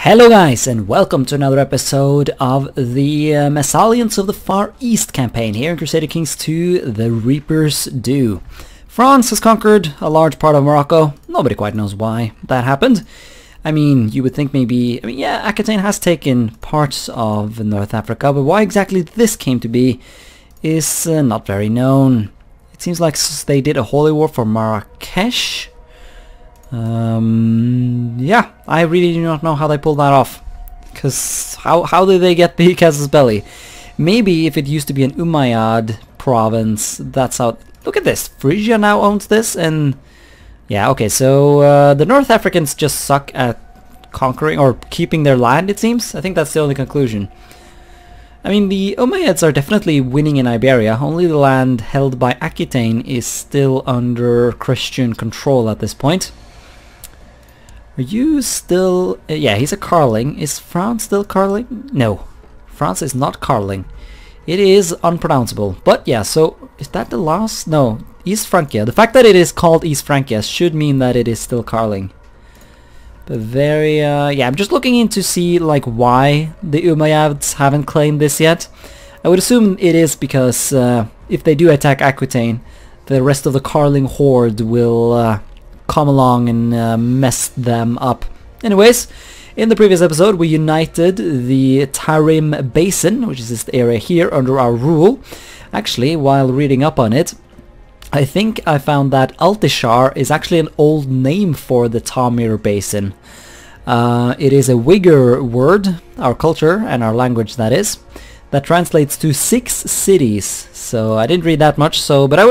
Hello guys, and welcome to another episode of the Messalians of the Far East campaign here in Crusader Kings 2, The Reapers Do. France has conquered a large part of Morocco. Nobody quite knows why that happened. I mean, you would think maybe, yeah, Ck2 has taken parts of North Africa, but why exactly this came to be is not very known. It seems like they did a holy war for Marrakesh. Yeah, I really do not know how they pulled that off. Because how did they get the Casus Belli? Maybe if it used to be an Umayyad province, that's how... Look at this, Phrygia now owns this, and... Yeah, okay, so the North Africans just suck at conquering or keeping their land, it seems. I think that's the only conclusion. I mean, the Umayyads are definitely winning in Iberia, only the land held by Aquitaine is still under Christian control at this point. Are you still... yeah, he's a Carling. Is France still Carling? No. France is not Carling. It is unpronounceable. But yeah, so... Is that the last? No. East Francia. The fact that it is called East Francia should mean that it is still Carling. But very... yeah, I'm just looking in to see, like, why the Umayyads haven't claimed this yet. I would assume it is because if they do attack Aquitaine, the rest of the Carling horde will... come along and mess them up. Anyways, in the previous episode we united the Tarim Basin, which is this area here, under our rule. Actually, while reading up on it, I think I found that Altishar is actually an old name for the Tamir Basin. It is a Uyghur word, our culture and our language that is, that translates to 6 cities. So I didn't read that much. So, but I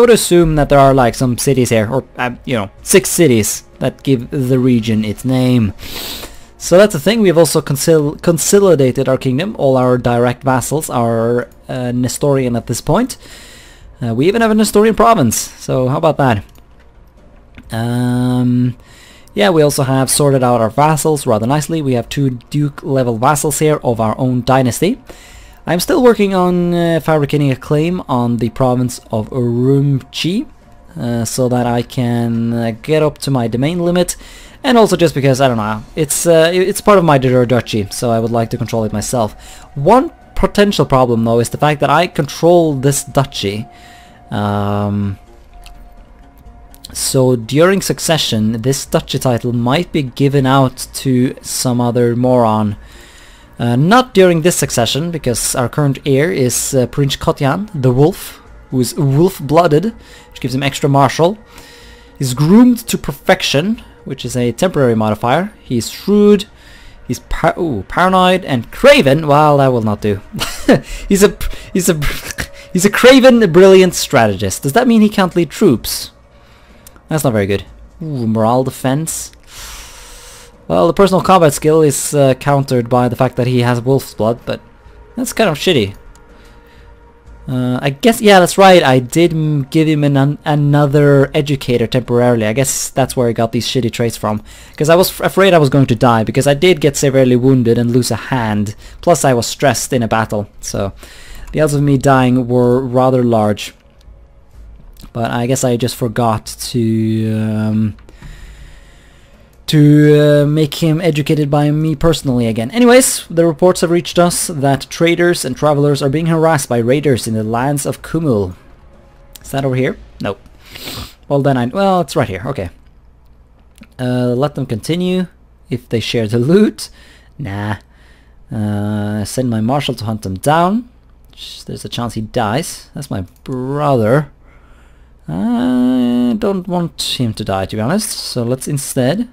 would assume that there are like some cities here, or you know, 6 cities that give the region its name. So that's the thing. We've also consolidated our kingdom. All our direct vassals are Nestorian at this point. We even have a Nestorian province. So how about that? Yeah, we also have sorted out our vassals rather nicely. We have 2 duke level vassals here of our own dynasty. I'm still working on fabricating a claim on the province of Urumqi, so that I can get up to my domain limit, and also just because, I don't know, it's part of my duchy, so I would like to control it myself. One potential problem though is the fact that I control this duchy, so during succession this duchy title might be given out to some other moron. Not during this succession, because our current heir is Prince Kotyan, the wolf, who is wolf-blooded, which gives him extra martial. He's groomed to perfection, which is a temporary modifier. He's shrewd, he's paranoid, and craven. Well, that will not do. he's a craven, brilliant strategist. Does that mean he can't lead troops? That's not very good. Ooh, morale defense. Well, the personal combat skill is countered by the fact that he has wolf's blood, but that's kind of shitty. I guess, yeah, that's right, I did give him another educator temporarily. I guess that's where he got these shitty traits from. Because I was afraid I was going to die, because I did get severely wounded and lose a hand. Plus I was stressed in a battle, so the odds of me dying were rather large. But I guess I just forgot to make him educated by me personally again. Anyways, the reports have reached us that traders and travelers are being harassed by raiders in the lands of Kumul. Is that over here? Nope. Well then well, it's right here, okay. Let them continue. If they share the loot, nah. Send my marshal to hunt them down. There's a chance he dies. That's my brother. I don't want him to die, to be honest, so let's instead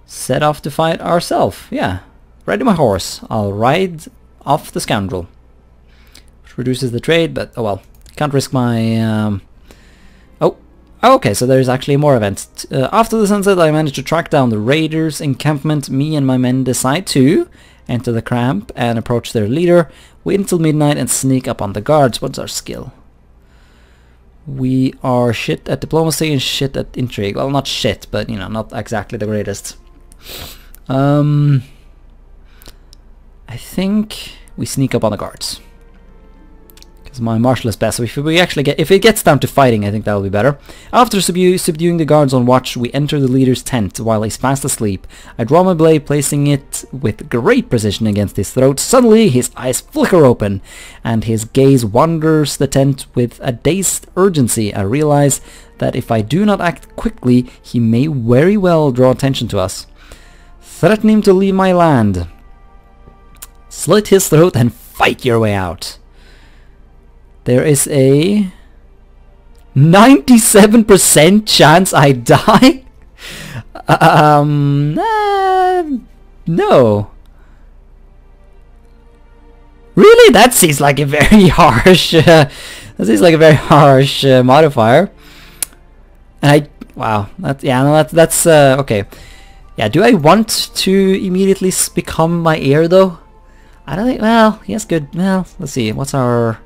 set off to fight ourselves. Yeah, ready my horse. I'll ride off the scoundrel. Which reduces the trade, but oh well. Can't risk my... Oh, okay, so there's actually more events. After the sunset I managed to track down the raiders' encampment. Me and my men decide to enter the camp and approach their leader. Wait until midnight and sneak up on the guards. What's our skill? We are shit at diplomacy and shit at intrigue. Well, not shit, but you know, not exactly the greatest. I think we sneak up on the guards. Because my martial is best. So if we actually if it gets down to fighting, I think that will be better. After subduing the guards on watch, we enter the leader's tent while he's fast asleep. I draw my blade, placing it with great precision against his throat. Suddenly, his eyes flicker open, and his gaze wanders the tent with a dazed urgency. I realize that if I do not act quickly, he may very well draw attention to us. Threaten him to leave my land. Slit his throat and fight your way out. There is a 97% chance I die? No. Really? That seems like a very harsh modifier. And wow, that's okay. Yeah, do I want to immediately become my heir though? I don't think, well, yes, good. Well, let's see, what's our...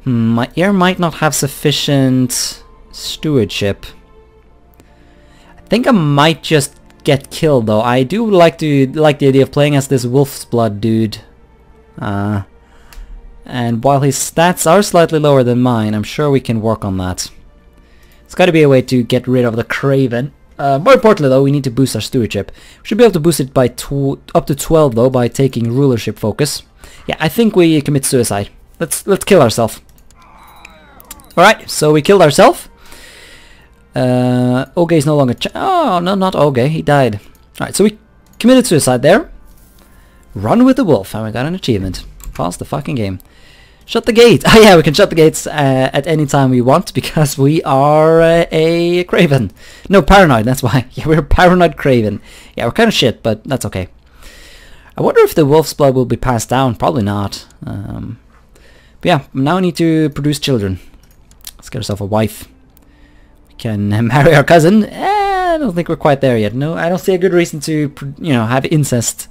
my heir might not have sufficient stewardship. I think I might just get killed though. I do like the idea of playing as this wolf's blood dude. And while his stats are slightly lower than mine, I'm sure we can work on that. It's got to be a way to get rid of the Craven. More importantly though, we need to boost our stewardship. We should be able to boost it by up to 12 though by taking rulership focus. Yeah, I think we commit suicide. Let's kill ourselves. Alright, so we killed ourselves. Oge is no longer oh no, not Oge, he died. Alright, so we committed suicide there. Run with the wolf, and we got an achievement. Pause the fucking game. Shut the gates! Oh yeah, we can shut the gates at any time we want, because we are a Craven. No, paranoid, that's why. Yeah, we're a paranoid Craven. Yeah, we're kind of shit, but that's okay. I wonder if the wolf's blood will be passed down. Probably not. But yeah, now we need to produce children. Let's get ourselves a wife. We can marry our cousin. I don't think we're quite there yet. No, I don't see a good reason to, have incest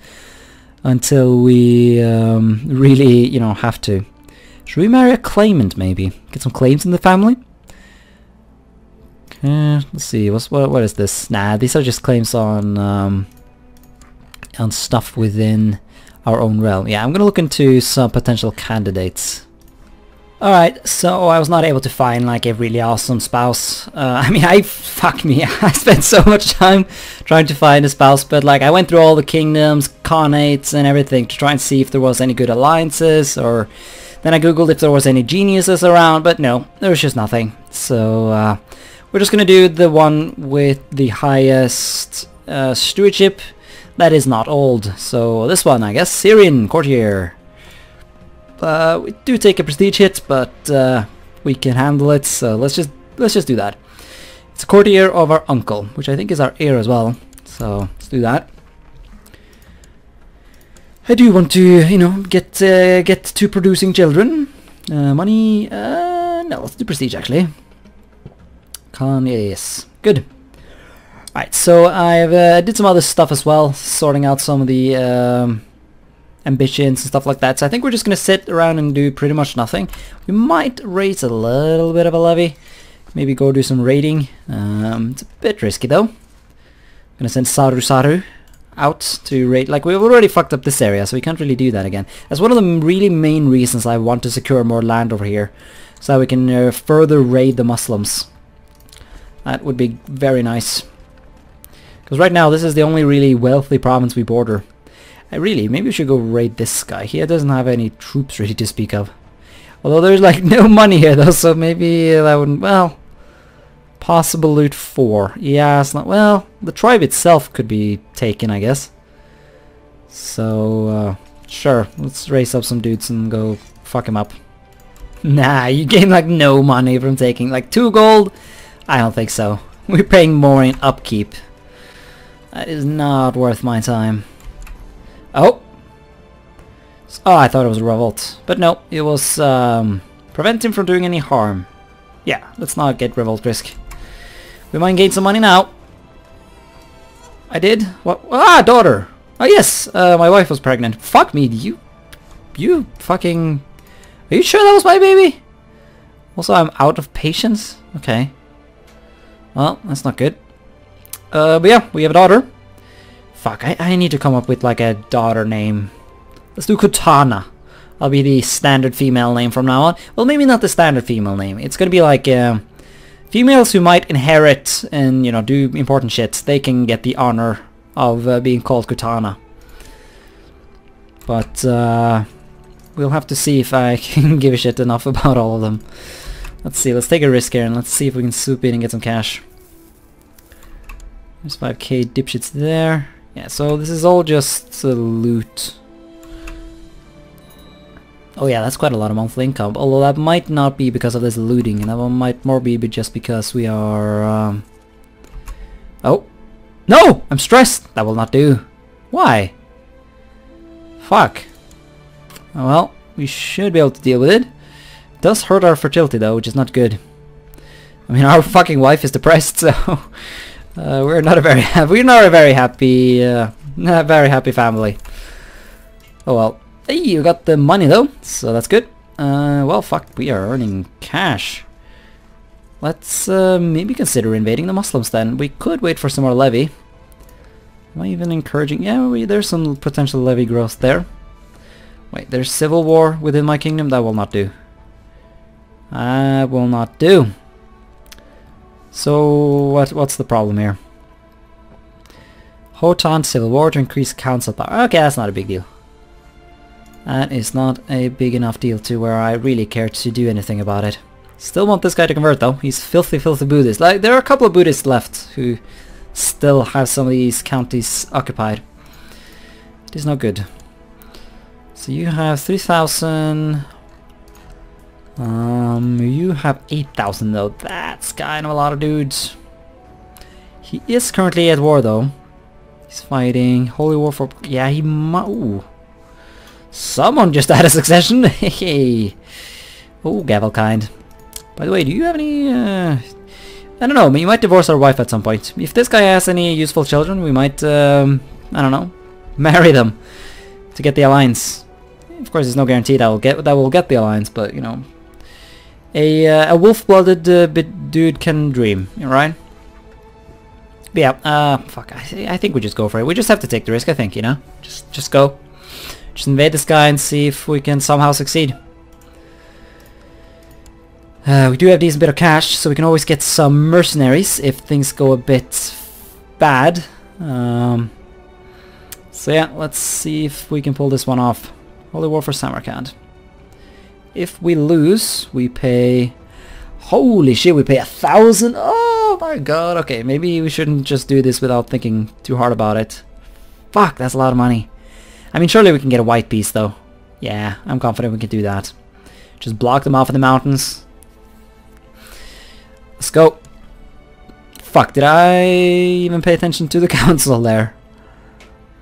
until we really, have to. Should we marry a claimant, maybe? Get some claims in the family? Okay, let's see. What is this? Nah, these are just claims on stuff within our own realm. Yeah, I'm gonna look into some potential candidates. Alright, so I was not able to find like a really awesome spouse. I mean, fuck me, I spent so much time trying to find a spouse, but like I went through all the kingdoms, khanates and everything to try and see if there was any good alliances, or then I googled if there was any geniuses around, but no, there was just nothing. So we're just gonna do the one with the highest stewardship that is not old. So this one, I guess, Syrian courtier. We do take a prestige hit, but we can handle it. So let's just do that. It's a courtier of our uncle, which I think is our heir as well. So let's do that. I do want to, get to producing children. Money, no, let's do prestige actually. Yes, good. Alright, so I've did some other stuff as well, sorting out some of the ambitions and stuff like that. So I think we're just gonna sit around and do pretty much nothing. We might raise a little bit of a levy, maybe go do some raiding. It's a bit risky though. I'm gonna send Saru out to raid. Like, we've already fucked up this area, so we can't really do that again. That's one of the really main reasons I want to secure more land over here, so that we can further raid the Muslims. That would be very nice. Because right now, this is the only really wealthy province we border. Maybe we should go raid this guy. He doesn't have any troops ready to speak of. Although there's like no money here though, so maybe that wouldn't, well... Possible loot 4. Yeah, it's not... Well, the tribe itself could be taken, I guess. So, sure. Let's raise up some dudes and go fuck him up. Nah, you gain like no money from taking like 2 gold? I don't think so. We're paying more in upkeep. That is not worth my time. Oh! Oh, I thought it was a revolt. But no, it was prevent him from doing any harm. Yeah, let's not get revolt risk. We might gain some money now. I did? What? Ah, daughter! Oh yes, my wife was pregnant. Fuck me, you fucking... Are you sure that was my baby? Also, I'm out of patience? Okay. Well, that's not good. But yeah, we have a daughter. Fuck, I need to come up with like a daughter name. Let's do Katana. That'll be the standard female name from now on. Well, maybe not the standard female name. It's gonna be like females who might inherit and, you know, do important shit. They can get the honor of being called Katana. But we'll have to see if I can give a shit enough about all of them. Let's see, let's take a risk here and let's see if we can swoop in and get some cash. There's 5k dipshits there. Yeah, so this is all just loot. Oh yeah, that's quite a lot of monthly income. Although that might not be because of this looting, and that one might more be just because we are... Oh! No! I'm stressed! That will not do. Why? Fuck. Oh, well, we should be able to deal with it. It does hurt our fertility though, which is not good. I mean, our fucking wife is depressed, so... we're not a very happy family. Oh well. Hey, you got the money though, so that's good. Well, fuck, we are earning cash. Let's maybe consider invading the Muslims then. We could wait for some more levy. Am I even encouraging? Yeah, there's some potential levy growth there. Wait, there's civil war within my kingdom? That will not do. That will not do. So, what's the problem here? Hotan civil war to increase council power. Okay, that's not a big deal. That is not a big enough deal to where I really care to do anything about it. Still want this guy to convert though. He's filthy Buddhist. Like, there are a couple of Buddhists left who still have some of these counties occupied. It is not good. So you have 3,000. You have 8,000 though. That's kind of a lot of dudes. He is currently at war though. He's fighting Holy War for... Yeah, he might... Ooh. Someone just had a succession. Hey. Oh, Gavelkind. By the way, do you have any... I don't know, we might divorce our wife at some point. If this guy has any useful children, we might, I don't know, marry them to get the alliance. Of course, there's no guarantee that we'll get the alliance, but, you know, a wolf-blooded dude can dream, right? But yeah, fuck, I think we just go for it. We just have to take the risk, I think, you know? Just go. Just invade this guy and see if we can somehow succeed. We do have a decent bit of cash, so we can always get some mercenaries if things go a bit bad. So yeah, let's see if we can pull this one off. Holy War for Samarkand. If we lose, we pay... Holy shit, we pay 1,000! Oh my god, okay, maybe we shouldn't just do this without thinking too hard about it. Fuck, that's a lot of money. I mean, surely we can get a white piece, though. Yeah, I'm confident we can do that. Just block them off in the mountains. Let's go. Fuck, did I even pay attention to the council there?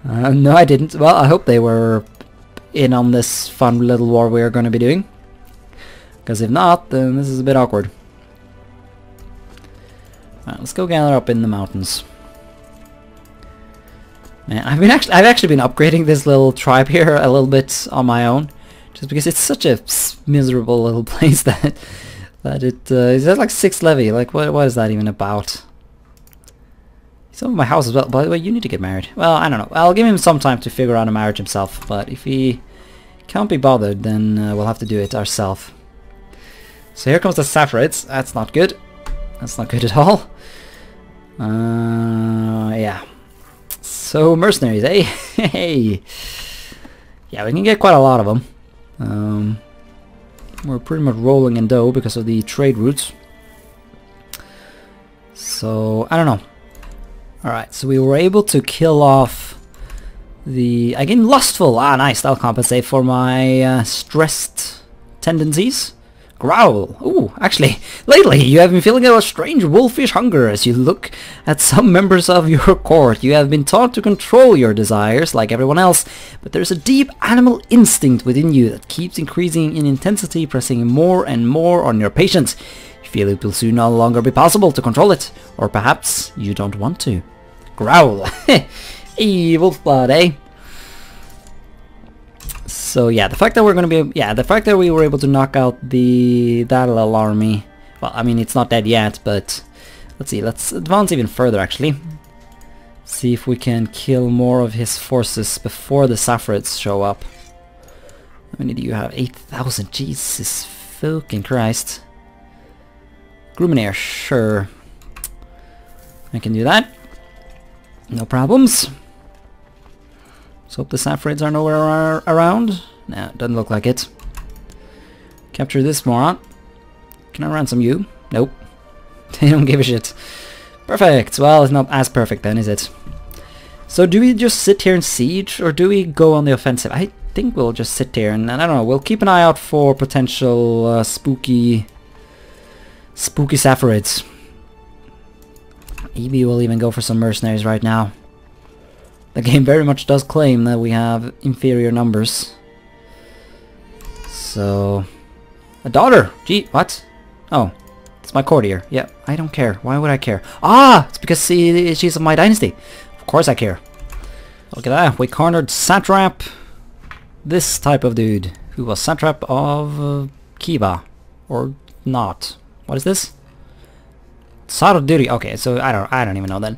No, I didn't. Well, I hope they were in on this fun little war we are going to be doing. Because if not, then this is a bit awkward. Alright, let's go gather up in the mountains. Man, I've actually been upgrading this little tribe here a little bit on my own, just because it's such a miserable little place that it is like 6 levy. Like, what is that even about? Some of my house as well. By the way, you need to get married. Well, I don't know. I'll give him some time to figure out a marriage himself. But if he can't be bothered, then we'll have to do it ourselves. So here comes the Saffarids. That's not good. That's not good at all. Yeah. So mercenaries, eh? Hey. Yeah, we can get quite a lot of them. We're pretty much rolling in dough because of the trade routes. So I don't know. Alright, so we were able to kill off the... Again, lustful! Ah, nice, that'll compensate for my stressed tendencies. Growl! Ooh, actually, lately you have been feeling a strange wolfish hunger as you look at some members of your court. You have been taught to control your desires like everyone else, but there's a deep animal instinct within you that keeps increasing in intensity, pressing more and more on your patience. You feel it will soon no longer be possible to control it, or perhaps you don't want to. Growl! Hey, wolf blood, eh? So yeah, the fact that we're gonna be, the fact that we were able to knock out that little army. Well, I mean, it's not dead yet, but let's see. Let's advance even further, actually. See if we can kill more of his forces before the Saffarids show up. How many do you have? 8,000. Jesus fucking Christ. Gruminair, sure. I can do that. No problems. Let's hope the Saffrids are nowhere around. Nah, doesn't look like it. Capture this moron. Can I ransom you? Nope. They don't give a shit. Perfect. Well, it's not as perfect then, is it? So do we just sit here and siege, or do we go on the offensive? I think we'll just sit here and I don't know, we'll keep an eye out for potential spooky Saffrids. Maybe we'll even go for some mercenaries right now. The game very much does claim that we have inferior numbers. So... A daughter! Gee, what? Oh, it's my courtier. Yeah, I don't care. Why would I care? Ah! It's because she's of my dynasty. Of course I care. Look at that. We cornered Satrap. This type of dude. Who was Satrap of Kiva. Or not. What is this? Sar duty. Okay, so I don't even know then.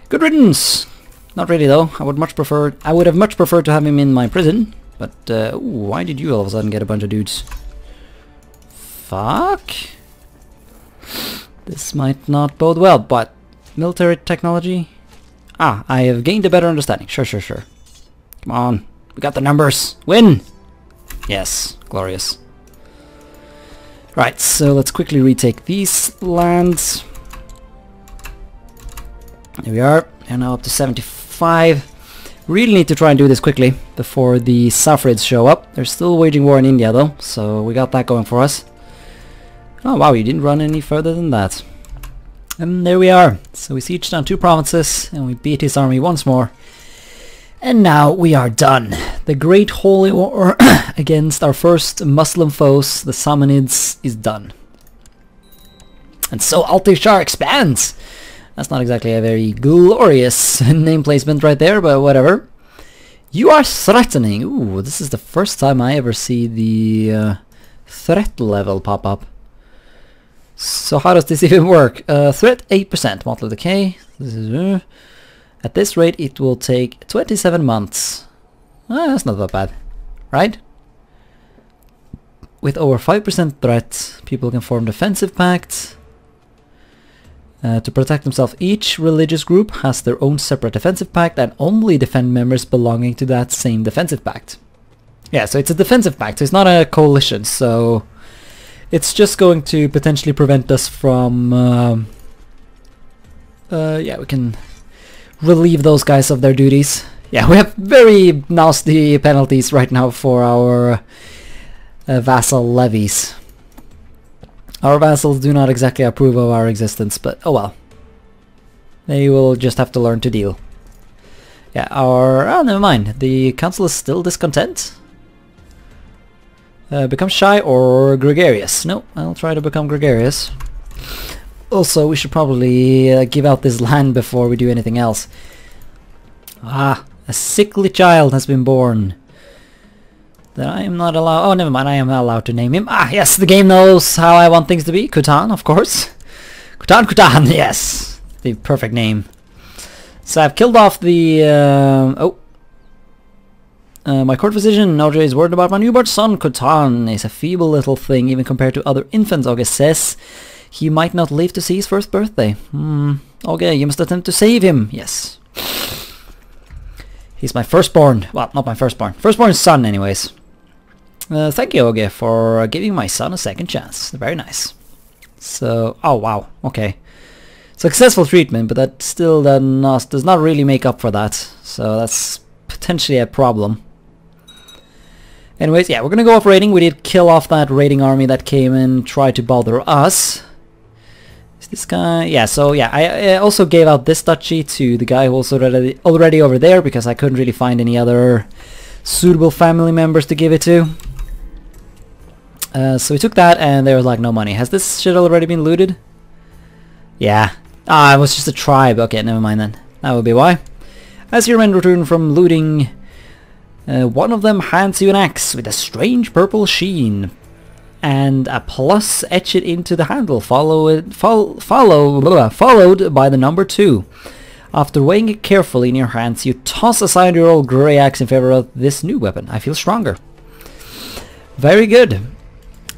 Good riddance! Not really though. I would have much preferred to have him in my prison. But ooh, why did you all of a sudden get a bunch of dudes? Fuck. This might not bode well, but military technology. Ah, I have gained a better understanding. Sure. Come on. We got the numbers. Win! Yes, glorious. Right, so let's quickly retake these lands. Here we are. We're now up to 75. Really need to try and do this quickly before the Saffrids show up. They're still waging war in India though, so we got that going for us. Oh wow, you didn't run any further than that. And there we are. So we sieged down 2 provinces and we beat his army once more. And now we are done. The Great Holy War against our first Muslim foes, the Samanids, is done. And so Altishar expands! That's not exactly a very glorious name placement right there, but whatever. You are threatening. Ooh, this is the first time I ever see the threat level pop up. So how does this even work? Threat 8%, motley decay. This is, at this rate it will take 27 months. That's not that bad, right? With over 5% threat, people can form defensive pacts. To protect themselves, each religious group has their own separate defensive pact and only defend members belonging to that same defensive pact. Yeah, so it's a defensive pact, so it's not a coalition, so it's just going to potentially prevent us from... yeah, we can relieve those guys of their duties. Yeah, we have very nasty penalties right now for our vassal levies. Our vassals do not exactly approve of our existence, but oh well. They will just have to learn to deal. Yeah, oh, never mind. The council is still discontent. Become shy or gregarious. No, I'll try to become gregarious. Also, we should probably give out this land before we do anything else. Ah, a sickly child has been born. That I am not allowed... Oh, never mind, I am allowed to name him. Ah, yes, the game knows how I want things to be. Kutan, of course. Kutan, yes. The perfect name. So I've killed off the... my court physician, Audrey, is worried about my newborn son. Kutan is a feeble little thing, even compared to other infants. August says he might not live to see his first birthday. Okay, you must attempt to save him. Yes. He's my firstborn. Well, not my firstborn. Firstborn son, anyways. Thank you, Oge, for giving my son a second chance. Very nice. So, oh wow, okay. Successful treatment, but that still does not really make up for that. So that's potentially a problem. Anyways, yeah, we're gonna go off raiding. We did kill off that raiding army that came and tried to bother us. Is this guy? Yeah, so yeah, I also gave out this duchy to the guy who was already over there because I couldn't really find any other suitable family members to give it to. So we took that and there was like no money. Has this shit already been looted? Yeah. Ah, it was just a tribe. Okay, never mind then. That would be why. As your men return from looting, one of them hands you an axe with a strange purple sheen and a plus etched into the handle, followed by the number 2. After weighing it carefully in your hands, you toss aside your old grey axe in favor of this new weapon. I feel stronger. Very good.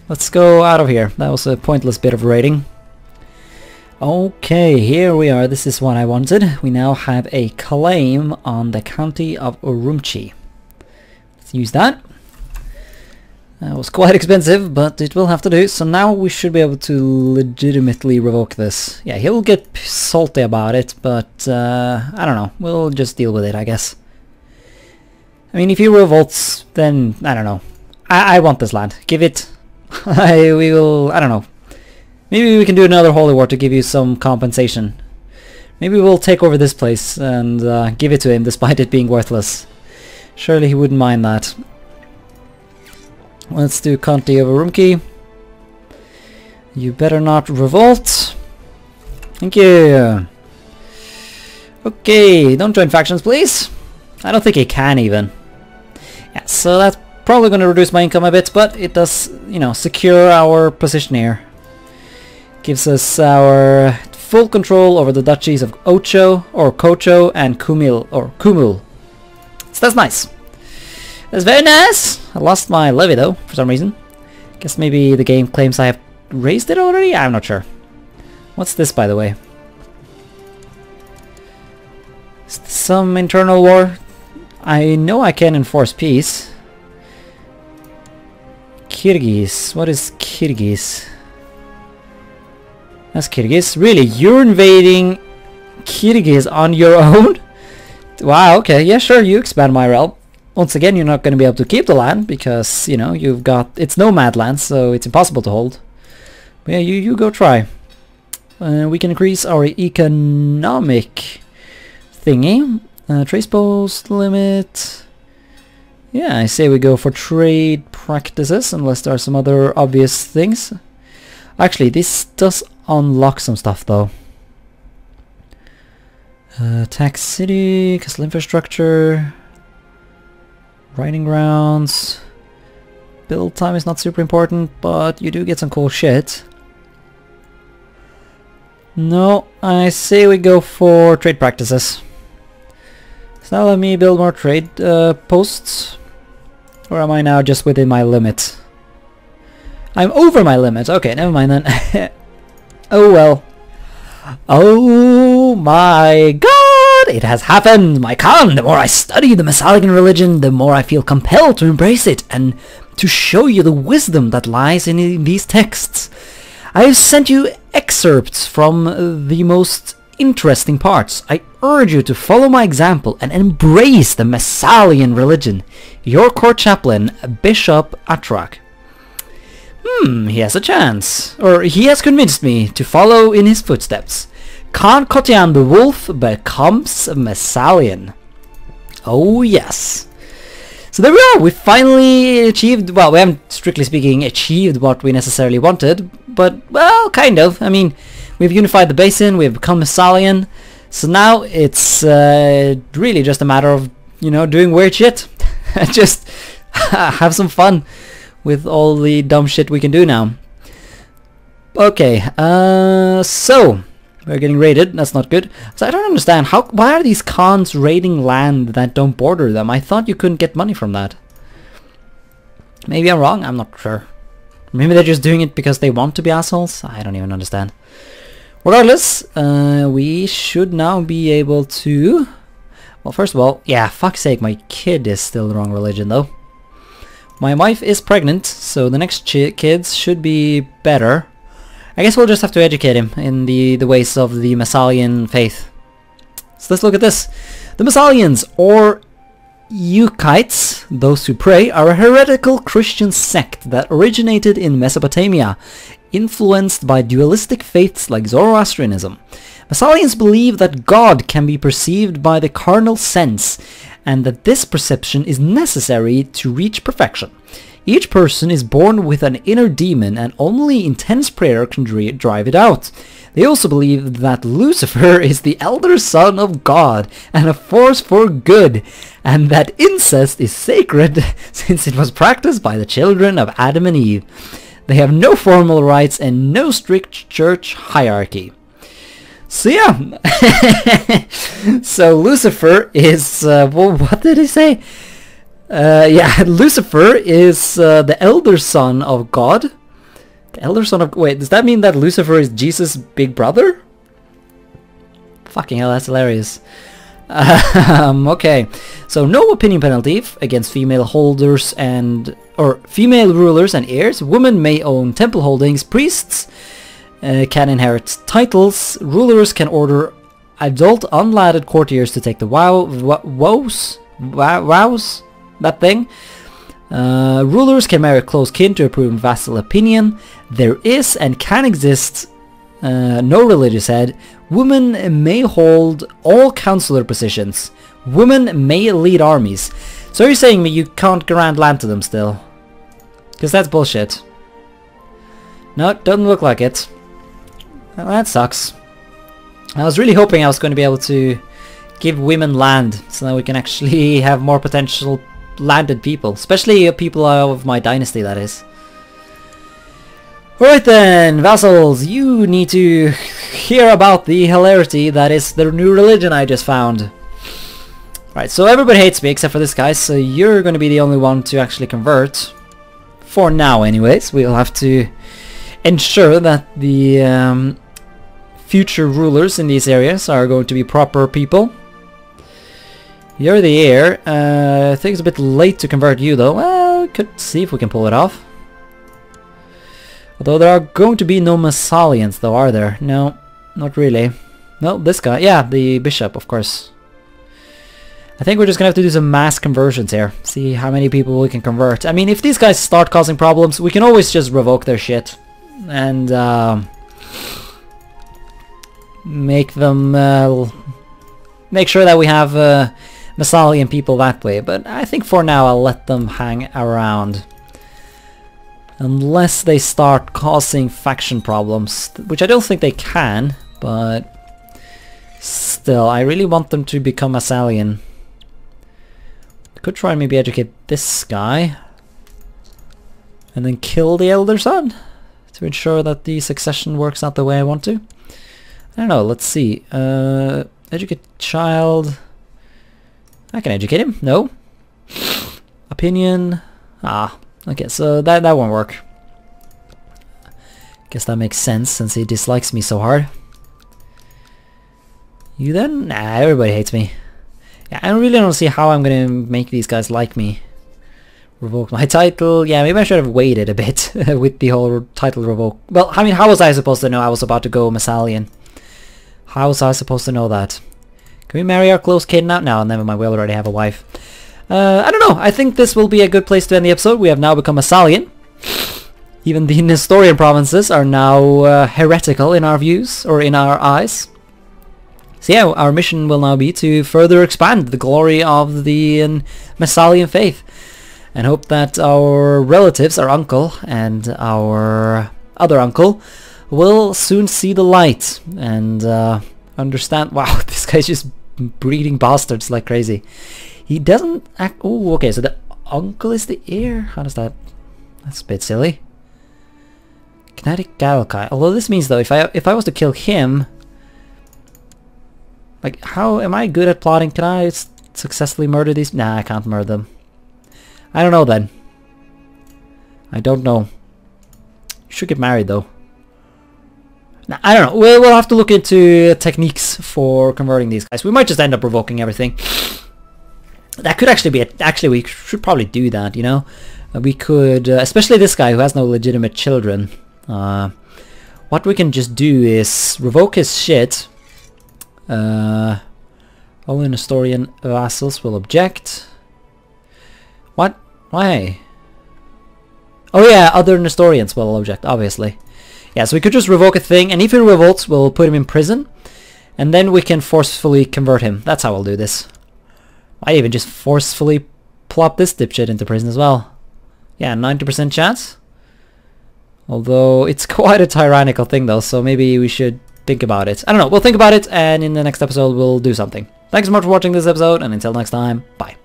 Let's go out of here. That was a pointless bit of raiding. Okay, here we are. This is what I wanted. We now have a claim on the county of Urumqi. Let's use that. That was quite expensive, but it will have to do. So now we should be able to legitimately revoke this. Yeah, he'll get salty about it, but I don't know. We'll just deal with it, I guess. I mean, if he revolts, then I don't know. I want this land. Give it. I don't know. Maybe we can do another holy war to give you some compensation. Maybe we'll take over this place and give it to him despite it being worthless. Surely he wouldn't mind that. Let's do County of Urumqi. You better not revolt. Thank you. Okay, don't join factions, please. I don't think he can even. Yeah, so that's probably going to reduce my income a bit, but it does, you know, secure our position here. Gives us our full control over the duchies of Ocho, or Kocho, and Kumul. So that's nice. That's very nice. I lost my levy though, for some reason. Guess maybe the game claims I have raised it already? I'm not sure. What's this, by the way? Is this some internal war? I know I can enforce peace. Kyrgyz. What is Kyrgyz? That's Kyrgyz. Really? You're invading Kyrgyz on your own? Wow, okay. Yeah, sure, you expand my realm. Once again, you're not going to be able to keep the land because, you know, you've got... It's nomad land, so it's impossible to hold. But yeah, you go try. We can increase our economic thingy. Trace post limit. Yeah, I say we go for trade practices, unless there are some other obvious things. Actually, this does unlock some stuff, though. Tax city, castle infrastructure... Riding grounds. Build time is not super important, but you do get some cool shit. No, I say we go for trade practices. So now let me build more trade posts. Or am I now just within my limit? I'm over my limit. Okay, never mind then. Oh well. Oh my god! It has happened! My Khan! The more I study the Messalian religion, the more I feel compelled to embrace it and to show you the wisdom that lies in these texts. I have sent you excerpts from the most interesting parts. I urge you to follow my example and embrace the Messalian religion. Your court chaplain, Bishop Atrak. He has a chance. Or he has convinced me to follow in his footsteps. Khan Kotian the Wolf becomes a Messalian. Oh yes. So there we are. We finally achieved, well, we haven't strictly speaking achieved what we necessarily wanted, but well, kind of. I mean, we've unified the basin, we've become Messalian, so now it's really just a matter of, you know, doing weird shit. Just have some fun with all the dumb shit we can do now. Okay, so we're getting raided. That's not good. So I don't understand why are these Khans raiding land that don't border them? I thought you couldn't get money from that. Maybe I'm wrong. I'm not sure. Maybe they're just doing it because they want to be assholes. I don't even understand. Regardless, we should now be able to... Well, first of all, yeah, fuck's sake, my kid is still the wrong religion though. My wife is pregnant, so the next kids should be better. I guess we'll just have to educate him in the ways of the Messalian faith. So let's look at this. The Messalians, or Ck2, those who pray, are a heretical Christian sect that originated in Mesopotamia, influenced by dualistic faiths like Zoroastrianism. Messalians believe that God can be perceived by the carnal sense, and that this perception is necessary to reach perfection. Each person is born with an inner demon, and only intense prayer can drive it out. They also believe that Lucifer is the elder son of God and a force for good, and that incest is sacred since it was practiced by the children of Adam and Eve. They have no formal rites and no strict church hierarchy. So yeah, so Lucifer is, well, what did he say? Yeah, Lucifer is the elder son of God. The elder son of... Wait, does that mean that Lucifer is Jesus' big brother? Fucking hell, that's hilarious. Okay, so no opinion penalty against female holders or female rulers and heirs. Women may own temple holdings. Priests can inherit titles. Rulers can order adult unladded courtiers to take the vows, that thing. Rulers can marry close kin to approve vassal opinion. There is and can exist no religious head. Women may hold all counselor positions. Women may lead armies. So you're saying me you can't grant land to them still? Because that's bullshit. No, it doesn't look like it. Well, that sucks. I was really hoping I was going to be able to give women land so that we can actually have more potential landed people. Especially people of my dynasty, that is. Alright then, vassals, you need to hear about the hilarity that is the new religion I just found. Right, so everybody hates me except for this guy, so you're going to be the only one to actually convert. For now anyways, we'll have to ensure that the future rulers in these areas are going to be proper people. You're the heir. I think it's a bit late to convert you though. Well, we could see if we can pull it off. Although there are going to be no Messalians though, are there? No, not really. No, this guy. Yeah, the bishop, of course. I think we're just gonna have to do some mass conversions here. See how many people we can convert. I mean, if these guys start causing problems, we can always just revoke their shit. And make them... make sure that we have Messalian people that way. But I think for now I'll let them hang around. Unless they start causing faction problems, which I don't think they can, but still, I really want them to become Messalian. Could try and maybe educate this guy, and then kill the elder son, to ensure that the succession works out the way I want to. I don't know, let's see. Educate child. I can educate him, no. Opinion, okay, so that won't work. Guess that makes sense since he dislikes me so hard. You then? Nah, everybody hates me. Yeah, I really don't see how I'm gonna make these guys like me. Revoke my title. Yeah, maybe I should have waited a bit with the whole title revoke. Well, I mean, how was I supposed to know I was about to go Messalian? How was I supposed to know that? Can we marry our close kin now? No, never mind, we already have a wife. I don't know, I think this will be a good place to end the episode. We have now become Messalian. Even the Nestorian provinces are now heretical in our views, or in our eyes. So yeah, our mission will now be to further expand the glory of the Messalian faith. And hope that our relatives, our uncle and our other uncle, will soon see the light and understand... Wow, this guy's just breeding bastards like crazy. He doesn't act... Oh, okay, so the uncle is the heir? How does that... That's a bit silly. Kinetic Galkai. Although this means though, if I was to kill him... Like, how... Am I good at plotting? Can I successfully murder these? Nah, I can't murder them. I don't know then. I don't know. You should get married though. Nah, I don't know. We'll have to look into techniques for converting these guys. We might just end up revoking everything. That could actually be actually we should probably do that, you know. We could, especially this guy who has no legitimate children. What we can just do is revoke his shit. Only Nestorian vassals will object. What? Why? Oh yeah, other Nestorians will object, obviously. Yeah, so we could just revoke a thing, and if he revolts, we'll put him in prison. And then we can forcefully convert him. That's how we'll do this. I even just forcefully plop this dipshit into prison as well. Yeah, 90% chance. Although it's quite a tyrannical thing though, so maybe we should think about it. I don't know, we'll think about it, and in the next episode we'll do something. Thanks so much for watching this episode, and until next time, bye.